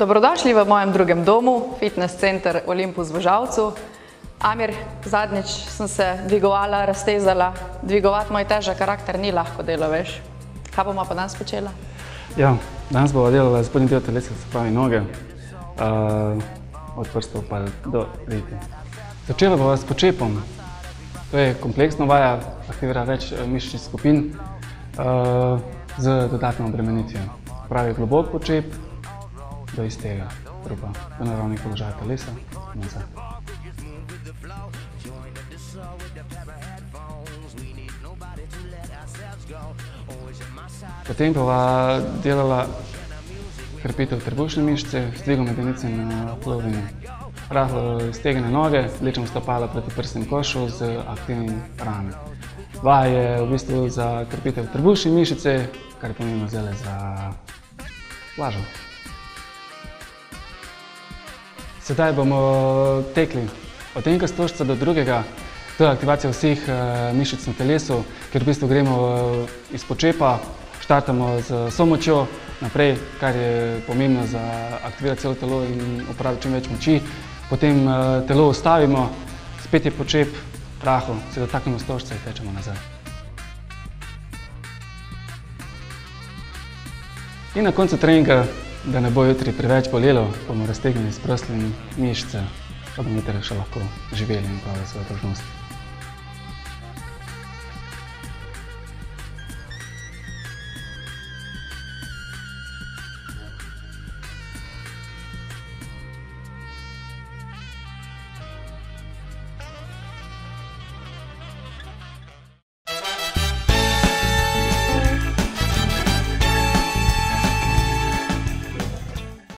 Dobrodošli v mojem drugem domu, fitness center Olympus v Žalcu. Amir, zadnjič sem se dvigovala, raztezala. Dvigovati moj težak karakter ni lahko delo, veš. Kaj bomo pa danes počela? Ja, danes bomo delala spodnji del telesa, se pravi noge, od prstov pa do riti. Začela bova s počepom. To je kompleksna vaja, aktivira več mišičnih skupin z dodatno obremenitvijo. Pravi globok počep do istega trupa, do naravnih položaja telesa. Potem bova delala krepitev trebušne mišice z dvigom medenice na plovini. Rahlo iztegnjene noge, vlečemo stopala proti prsnemu košu z aktivnim rame. Vaja je v bistvu za krepitev trebušne mišice, kar je pomembno zdaj za vlažo. Sedaj bomo tekli od enega stožca do drugega. To je aktivacija vseh mišic na telesu, ker v bistvu gremo iz počepa, štartamo z vso močjo naprej, kar je pomembno za aktivirati celo telo in uporabiti čim več moči. Potem telo ustavimo, spet je počep, rahlo se dotaknemo stožca in tečemo nazaj. In na koncu treninga, da ne bo jutri preveč bolelo, bomo raztegnili sprostili mišice, pa bomo jutri še lahko živeli in pravili svoje dolžnosti.